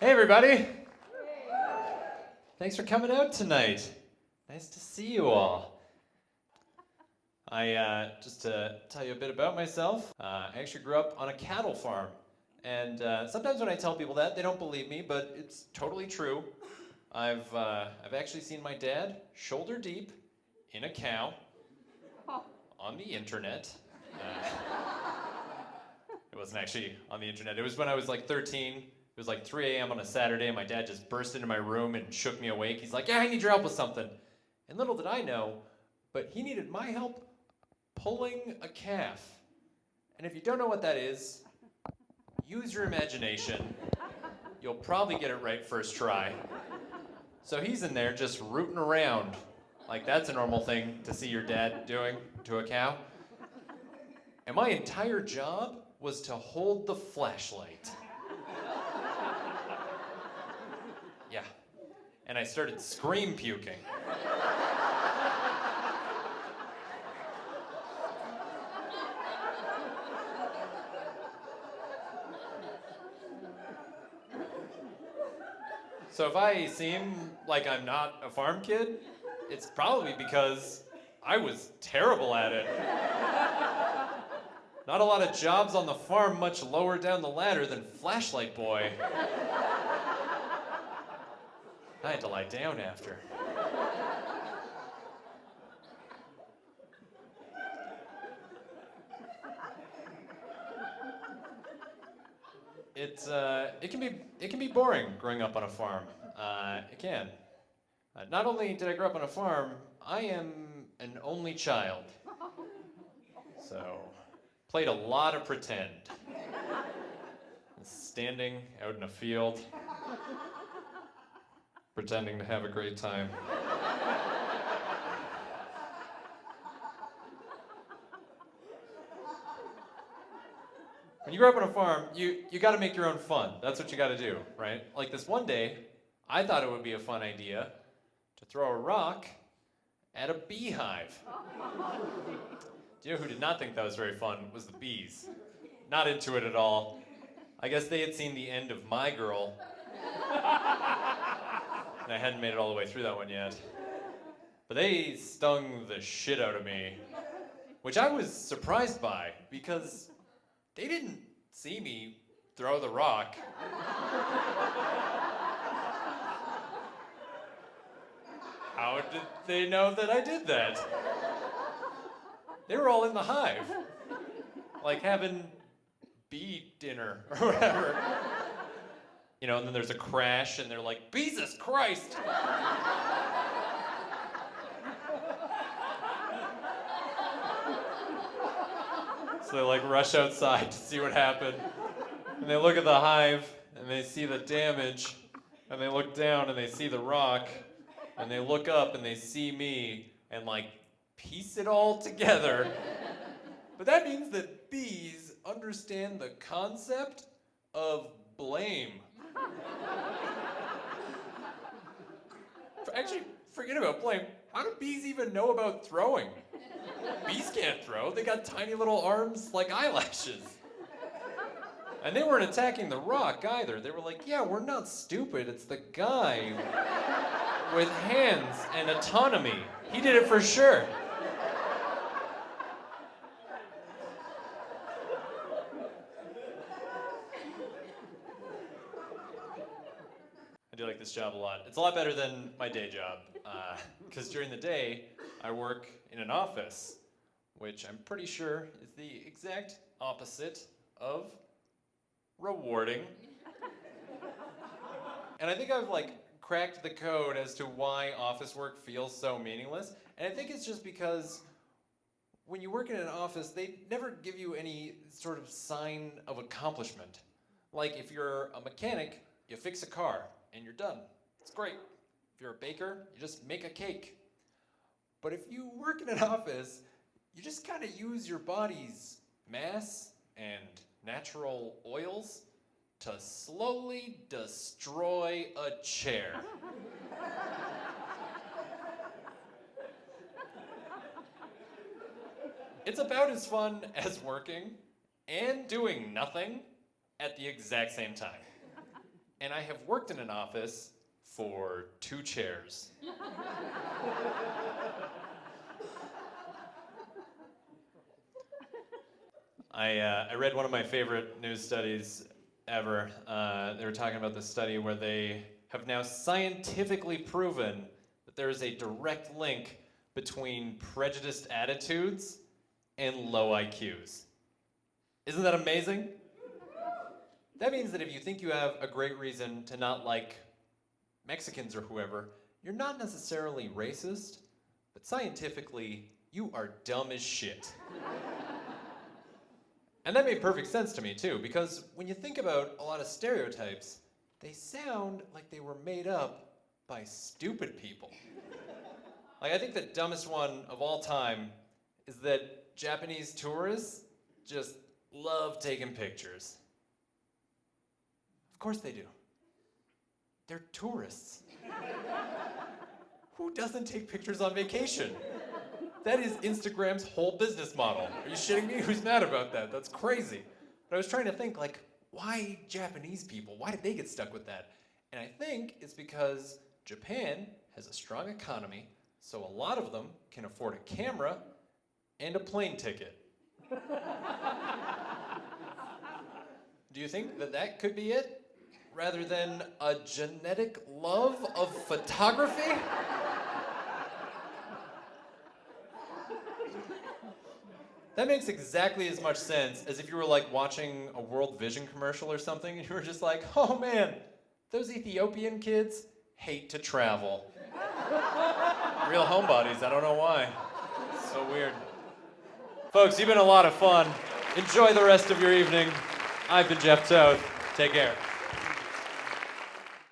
Hey everybody! Thanks for coming out tonight. Nice to see you all. Just to tell you a bit about myself, I actually grew up on a cattle farm. And sometimes when I tell people that, they don't believe me, but it's totally true. I've actually seen my dad shoulder deep in a cow on the internet. It wasn't actually on the internet. It was when I was like 13. It was like 3 a.m. on a Saturday, and my dad just burst into my room and shook me awake. He's like, "Yeah, I need your help with something." And little did I know, but he needed my help pulling a calf. And if you don't know what that is, use your imagination. You'll probably get it right first try. So he's in there just rooting around. Like that's a normal thing to see your dad doing to a cow. And my entire job was to hold the flashlight. Yeah. And I started scream puking. So if I seem like I'm not a farm kid, it's probably because I was terrible at it. Not a lot of jobs on the farm much lower down the ladder than flashlight boy. I had to lie down after. It can be boring growing up on a farm. It can. Not only did I grow up on a farm, I am an only child. So, played a lot of pretend. Standing out in a field, pretending to have a great time. When you grow up on a farm, you gotta make your own fun. That's what you gotta do, right? Like this one day, I thought it would be a fun idea to throw a rock at a beehive. Do you know who did not think that was very fun was the bees. Not into it at all. I guess they had seen the end of My Girl. And I hadn't made it all the way through that one yet. But they stung the shit out of me, which I was surprised by because they didn't see me throw the rock. How did they know that I did that? They were all in the hive, like having bee dinner or whatever. You know, and then there's a crash and they're like, "Jesus Christ!" So they like rush outside to see what happened. And they look at the hive and they see the damage. And they look down and they see the rock. And they look up and they see me and like piece it all together. But that means that bees understand the concept of blame. Actually, forget about blame. How do bees even know about throwing? Bees can't throw. They got tiny little arms like eyelashes. And they weren't attacking the rock either. They were like, "Yeah, we're not stupid. It's the guy with hands and autonomy. He did it for sure." I do like this job a lot. It's a lot better than my day job, because during the day, I work in an office, which I'm pretty sure is the exact opposite of rewarding. And I think I've like cracked the code as to why office work feels so meaningless. And I think it's just because when you work in an office, they never give you any sort of sign of accomplishment. Like if you're a mechanic, you fix a car and you're done. It's great. If you're a baker, you just make a cake. But if you work in an office, you just kind of use your body's mass and natural oils to slowly destroy a chair. It's about as fun as working and doing nothing at the exact same time. and I have worked in an office for 2 chairs. I read one of my favorite news studies ever. They were talking about this study where they have now scientifically proven that there is a direct link between prejudiced attitudes and low IQs. Isn't that amazing? That means that if you think you have a great reason to not like Mexicans or whoever, you're not necessarily racist, but scientifically, you are dumb as shit. And that made perfect sense to me too, because when you think about a lot of stereotypes, they sound like they were made up by stupid people. Like, I think the dumbest one of all time is that Japanese tourists just love taking pictures. Of course they do. They're tourists. Who doesn't take pictures on vacation? That is Instagram's whole business model. Are you shitting me? Who's mad about that? That's crazy. But I was trying to think, like, why Japanese people? Why did they get stuck with that? And I think it's because Japan has a strong economy, so a lot of them can afford a camera and a plane ticket. Do you think that that could be it? Rather than a genetic love of photography? That makes exactly as much sense as if you were like watching a World Vision commercial or something and you were just like, oh man, those Ethiopian kids hate to travel. Real homebodies, I don't know why. So weird. Folks, you've been a lot of fun. Enjoy the rest of your evening. I've been Jeff Toth. Take care.